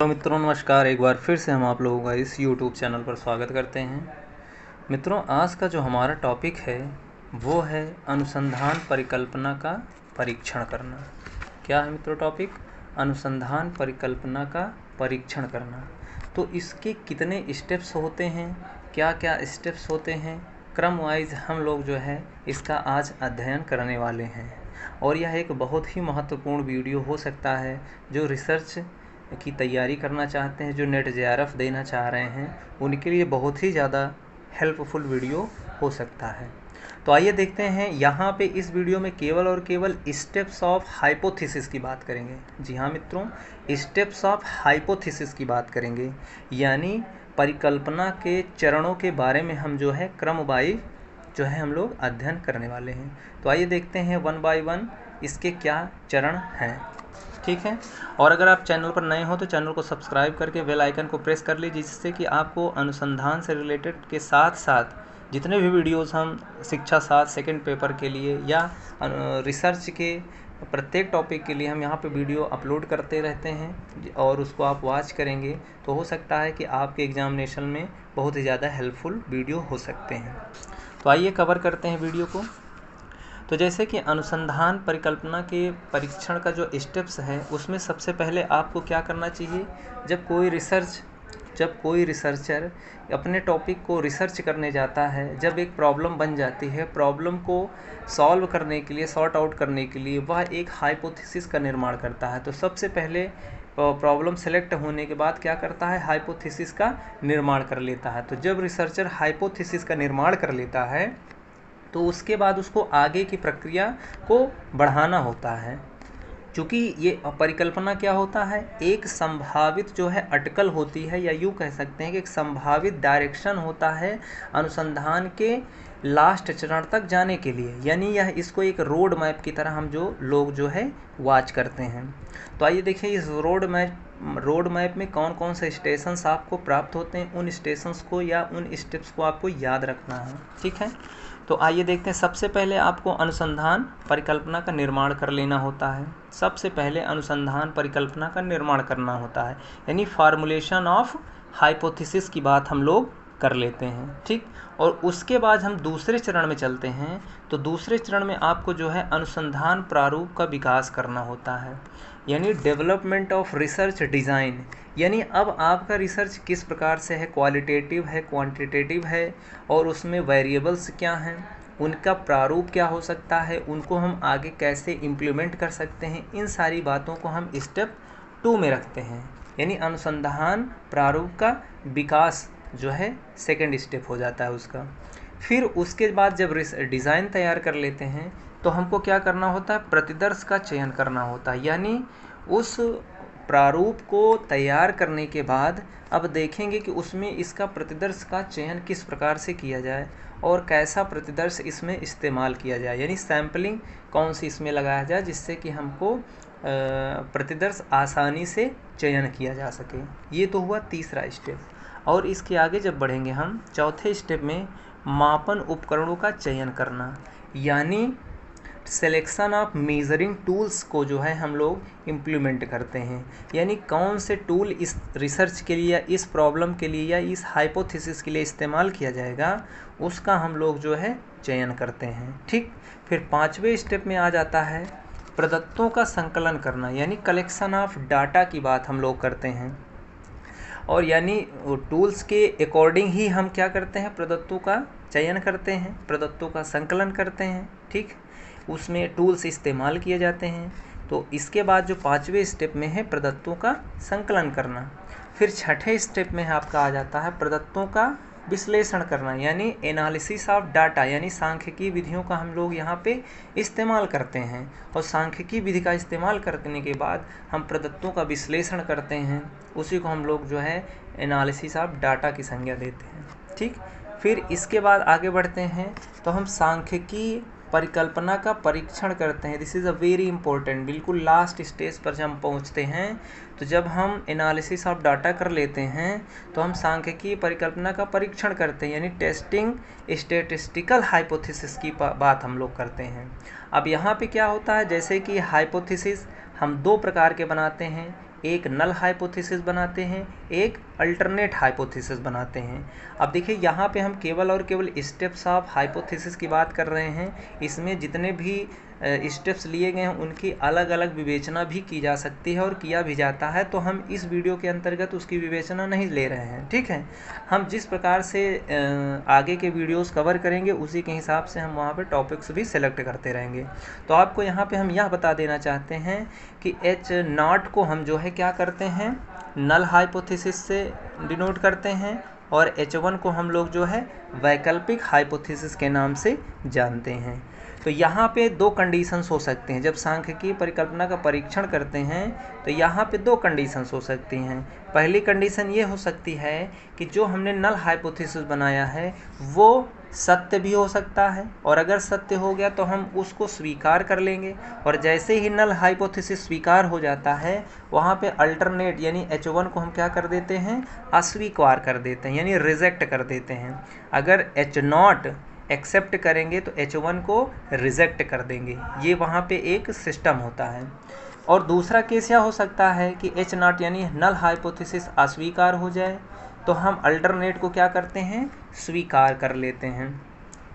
Hello मित्रों, नमस्कार। एक बार फिर से हम आप लोगों का इस YouTube चैनल पर स्वागत करते हैं। मित्रों, आज का जो हमारा टॉपिक है वो है अनुसंधान परिकल्पना का परीक्षण करना। क्या है मित्रों टॉपिक? अनुसंधान परिकल्पना का परीक्षण करना। तो इसके कितने स्टेप्स होते हैं, क्या क्या स्टेप्स होते हैं, क्रम वाइज हम लोग जो है इसका आज अध्ययन करने वाले हैं। और यह एक बहुत ही महत्वपूर्ण वीडियो हो सकता है जो रिसर्च की तैयारी करना चाहते हैं, जो नेट JRF देना चाह रहे हैं, उनके लिए बहुत ही ज़्यादा हेल्पफुल वीडियो हो सकता है। तो आइए देखते हैं, यहाँ पे इस वीडियो में केवल और केवल स्टेप्स ऑफ हाइपोथेसिस की बात करेंगे। जी हाँ मित्रों, स्टेप्स ऑफ हाइपोथेसिस की बात करेंगे, यानी परिकल्पना के चरणों के बारे में हम जो है क्रम वाइज जो है हम लोग अध्ययन करने वाले हैं। तो आइए देखते हैं वन बाय वन इसके क्या चरण हैं। ठीक है। और अगर आप चैनल पर नए हो तो चैनल को सब्सक्राइब करके बेल आइकन को प्रेस कर लीजिए, जिससे कि आपको अनुसंधान से रिलेटेड के साथ साथ जितने भी वीडियोस हम शिक्षा साथ सेकंड पेपर के लिए या रिसर्च के प्रत्येक टॉपिक के लिए हम यहाँ पे वीडियो अपलोड करते रहते हैं और उसको आप वॉच करेंगे तो हो सकता है कि आपके एग्जामिनेशन में बहुत ही ज़्यादा हेल्पफुल वीडियो हो सकते हैं। तो आइए कवर करते हैं वीडियो को। तो जैसे कि अनुसंधान परिकल्पना के परीक्षण का जो स्टेप्स है, उसमें सबसे पहले आपको क्या करना चाहिए, जब कोई रिसर्चर अपने टॉपिक को रिसर्च करने जाता है, जब एक प्रॉब्लम बन जाती है, प्रॉब्लम को सॉल्व करने के लिए, सॉर्ट आउट करने के लिए वह एक हाइपोथेसिस का निर्माण करता है। तो सबसे पहले प्रॉब्लम सेलेक्ट होने के बाद क्या करता है, हाइपोथेसिस का निर्माण कर लेता है। तो जब रिसर्चर हाइपोथेसिस का निर्माण कर लेता है तो उसके बाद उसको आगे की प्रक्रिया को बढ़ाना होता है। क्योंकि ये परिकल्पना क्या होता है, एक संभावित जो है अटकल होती है, या यूँ कह सकते हैं कि एक संभावित डायरेक्शन होता है अनुसंधान के लास्ट चरण तक जाने के लिए, यानी यह इसको एक रोड मैप की तरह हम जो लोग जो है वॉच करते हैं। तो आइए देखिए इस रोड मैप में कौन कौन से स्टेशंस आपको प्राप्त होते हैं, उन स्टेशंस को या उन स्टेप्स को आपको याद रखना है। ठीक है। तो आइए देखते हैं, सबसे पहले आपको अनुसंधान परिकल्पना का निर्माण कर लेना होता है। सबसे पहले अनुसंधान परिकल्पना का निर्माण करना होता है, यानी फार्मूलेशन ऑफ हाइपोथेसिस की बात हम लोग कर लेते हैं। ठीक। और उसके बाद हम दूसरे चरण में चलते हैं। तो दूसरे चरण में आपको जो है अनुसंधान प्रारूप का विकास करना होता है, यानी डेवलपमेंट ऑफ रिसर्च डिज़ाइन। यानी अब आपका रिसर्च किस प्रकार से है, क्वालिटेटिव है, क्वांटिटेटिव है, और उसमें वेरिएबल्स क्या हैं, उनका प्रारूप क्या हो सकता है, उनको हम आगे कैसे इम्प्लीमेंट कर सकते हैं, इन सारी बातों को हम स्टेप 2 में रखते हैं। यानी अनुसंधान प्रारूप का विकास जो है सेकंड स्टेप हो जाता है उसका। फिर उसके बाद जब डिज़ाइन तैयार कर लेते हैं तो हमको क्या करना होता है, प्रतिदर्श का चयन करना होता है। यानी उस प्रारूप को तैयार करने के बाद अब देखेंगे कि उसमें इसका प्रतिदर्श का चयन किस प्रकार से किया जाए और कैसा प्रतिदर्श इसमें इस्तेमाल किया जाए, यानी सैम्पलिंग कौन सी इसमें लगाया जाए जिससे कि हमको प्रतिदर्श आसानी से चयन किया जा सके। ये तो हुआ तीसरा स्टेप। और इसके आगे जब बढ़ेंगे हम चौथे स्टेप में मापन उपकरणों का चयन करना, यानी सिलेक्शन ऑफ मेजरिंग टूल्स को जो है हम लोग इम्प्लीमेंट करते हैं। यानी कौन से टूल इस रिसर्च के लिए या इस प्रॉब्लम के लिए या इस हाइपोथेसिस के लिए इस्तेमाल किया जाएगा, उसका हम लोग जो है चयन करते हैं। ठीक। फिर पाँचवें स्टेप में आ जाता है प्रदत्तों का संकलन करना, यानी कलेक्शन ऑफ डाटा की बात हम लोग करते हैं। और यानी टूल्स के अकॉर्डिंग ही हम क्या करते हैं, प्रदत्तों का चयन करते हैं, प्रदत्तों का संकलन करते हैं। ठीक। उसमें टूल्स इस्तेमाल किए जाते हैं। तो इसके बाद जो पाँचवें स्टेप में है प्रदत्तों का संकलन करना। फिर छठे स्टेप में आपका आ जाता है प्रदत्तों का विश्लेषण करना, यानी एनालिसिस ऑफ डाटा, यानी सांख्यिकी विधियों का हम लोग यहाँ पे इस्तेमाल करते हैं। और सांख्यिकी विधि का इस्तेमाल करने के बाद हम प्रदत्तों का विश्लेषण करते हैं, उसी को हम लोग जो है एनालिसिस ऑफ डाटा की संज्ञा देते हैं। ठीक। फिर इसके बाद आगे बढ़ते हैं तो हम सांख्यिकी परिकल्पना का परीक्षण करते हैं। This is a very important. बिल्कुल लास्ट स्टेज पर जब हम पहुंचते हैं तो जब हम एनालिसिस ऑफ डाटा कर लेते हैं तो हम सांख्यिकी परिकल्पना का परीक्षण करते हैं, यानी टेस्टिंग स्टैटिस्टिकल हाइपोथेसिस की बात हम लोग करते हैं। अब यहाँ पे क्या होता है, जैसे कि हाइपोथेसिस हम दो प्रकार के बनाते हैं, एक नल हाइपोथेसिस बनाते हैं, एक अल्टरनेट हाइपोथेसिस बनाते हैं। अब देखिए यहाँ पे हम केवल और केवल स्टेप्स ऑफ हाइपोथेसिस की बात कर रहे हैं। इसमें जितने भी स्टेप्स लिए गए हैं उनकी अलग अलग विवेचना भी की जा सकती है और किया भी जाता है, तो हम इस वीडियो के अंतर्गत उसकी विवेचना नहीं ले रहे हैं। ठीक है, हम जिस प्रकार से आगे के वीडियोस कवर करेंगे उसी के हिसाब से हम वहाँ पे टॉपिक्स भी सेलेक्ट करते रहेंगे। तो आपको यहाँ पे हम यह बता देना चाहते हैं कि H0 को हम जो है क्या करते हैं, नल हाइपोथेसिस से डिनोट करते हैं, और H1 को हम लोग जो है वैकल्पिक हाइपोथेसिस के नाम से जानते हैं। तो यहाँ पे दो कंडीशंस हो सकते हैं। जब सांख्यिकीय परिकल्पना का परीक्षण करते हैं तो यहाँ पे दो कंडीशंस हो सकती हैं। पहली कंडीशन ये हो सकती है कि जो हमने नल हाइपोथेसिस बनाया है वो सत्य भी हो सकता है, और अगर सत्य हो गया तो हम उसको स्वीकार कर लेंगे, और जैसे ही नल हाइपोथेसिस स्वीकार हो जाता है वहाँ पे अल्टरनेट यानी H1 को हम क्या कर देते हैं, अस्वीकार कर देते हैं, यानी रिजेक्ट कर देते हैं। अगर H0 एक्सेप्ट करेंगे तो H1 को रिजेक्ट कर देंगे। ये वहाँ पे एक सिस्टम होता है। और दूसरा केस यह हो सकता है कि H0 यानी नल हाइपोथेसिस अस्वीकार हो जाए तो हम अल्टरनेट को क्या करते हैं, स्वीकार कर लेते हैं।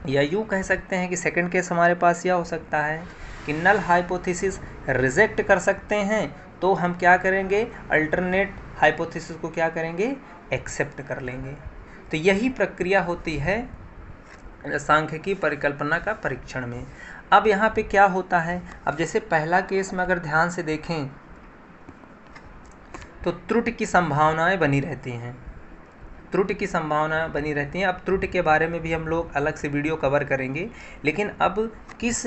या यूँ कह सकते हैं कि सेकंड केस हमारे पास यह हो सकता है कि नल हाइपोथेसिस रिजेक्ट कर सकते हैं तो हम क्या करेंगे, अल्टरनेट हाइपोथेसिस को क्या करेंगे, एक्सेप्ट कर लेंगे। तो यही प्रक्रिया होती है सांख्यिकी परिकल्पना का परीक्षण में। अब यहाँ पे क्या होता है, अब जैसे पहला केस में अगर ध्यान से देखें तो त्रुटि की संभावनाएं बनी रहती हैं, त्रुटि की संभावना बनी रहती हैं। अब त्रुटि के बारे में भी हम लोग अलग से वीडियो कवर करेंगे, लेकिन अब किस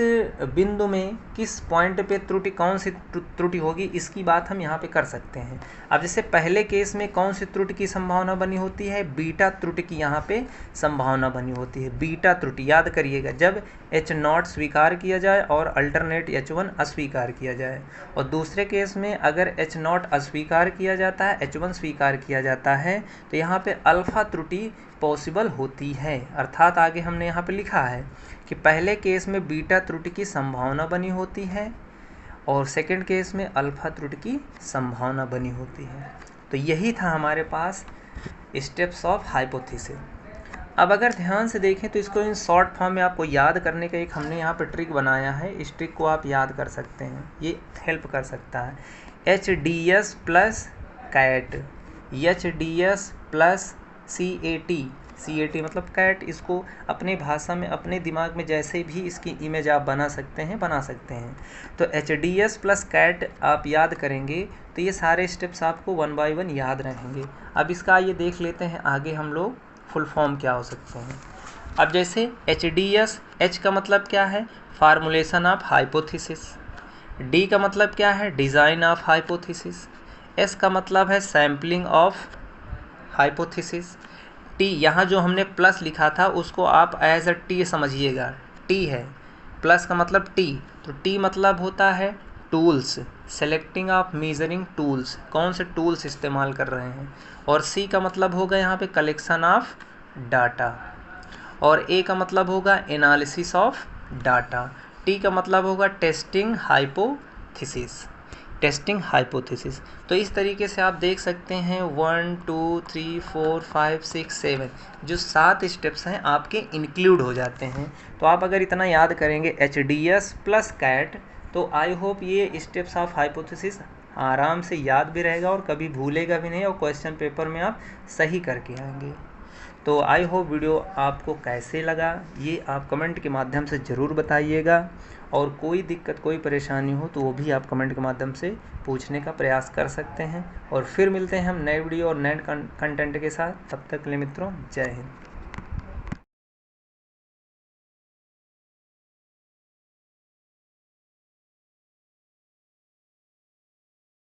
बिंदु में किस पॉइंट पे त्रुटि, कौन सी त्रुटि होगी, इसकी बात हम यहाँ पे कर सकते हैं। अब जैसे पहले केस में कौन सी त्रुटि की संभावना बनी होती है, बीटा त्रुटि की यहाँ पे संभावना बनी होती है। बीटा त्रुटि याद करिएगा, जब H0 स्वीकार किया जाए और अल्टरनेट H1 अस्वीकार किया जाए। और दूसरे केस में अगर H0 अस्वीकार किया जाता है, H1 स्वीकार किया जाता है, तो यहाँ पे अल्फा त्रुटि पॉसिबल होती है। अर्थात आगे हमने यहाँ पे लिखा है कि पहले केस में बीटा त्रुटि की संभावना बनी होती है और सेकंड केस में अल्फा त्रुटि की संभावना बनी होती है। तो यही था हमारे पास स्टेप्स ऑफ हाइपोथेसिस। अब अगर ध्यान से देखें तो इसको इन शॉर्ट फॉर्म में आपको याद करने का एक हमने यहाँ पे ट्रिक बनाया है। इस ट्रिक को आप याद कर सकते हैं, ये हेल्प कर सकता है। HDS plus cat, HDS plus CAT, CAT मतलब कैट। इसको अपने भाषा में अपने दिमाग में जैसे भी इसकी इमेज आप बना सकते हैं। तो HDS प्लस कैट आप याद करेंगे तो ये सारे स्टेप्स आपको 1 बाय 1 याद रहेंगे। अब इसका ये देख लेते हैं आगे हम लोग फुल फॉर्म क्या हो सकते हैं। अब जैसे HDS, H का मतलब क्या है, फार्मूलेशन ऑफ हाइपोथेसिस। D का मतलब क्या है, डिज़ाइन ऑफ हाइपोथेसिस। S का मतलब है सैम्पलिंग ऑफ हाइपोथेसिस। T, यहाँ जो हमने प्लस लिखा था उसको आप एज अ T समझिएगा, T है, प्लस का मतलब T, तो T मतलब होता है tools, selecting of measuring tools, कौन से टूल्स इस्तेमाल कर रहे हैं। और C का मतलब होगा यहाँ पे कलेक्शन ऑफ डाटा, और A का मतलब होगा एनालिसिस ऑफ डाटा। T का मतलब होगा टेस्टिंग हाइपोथेसिस, टेस्टिंग हाइपोथेसिस। तो इस तरीके से आप देख सकते हैं 1 2 3 4 5 6 7 जो 7 स्टेप्स हैं आपके इंक्लूड हो जाते हैं। तो आप अगर इतना याद करेंगे HDS प्लस कैट, तो आई होप ये स्टेप्स ऑफ हाइपोथेसिस आराम से याद भी रहेगा और कभी भूलेगा भी नहीं, और क्वेश्चन पेपर में आप सही करके आएंगे। तो आई होप वीडियो आपको कैसे लगा ये आप कमेंट के माध्यम से ज़रूर बताइएगा, और कोई दिक्कत कोई परेशानी हो तो वो भी आप कमेंट के माध्यम से पूछने का प्रयास कर सकते हैं। और फिर मिलते हैं हम नए वीडियो और नए कंटेंट के साथ। तब तक के लिए मित्रों, जय हिंद।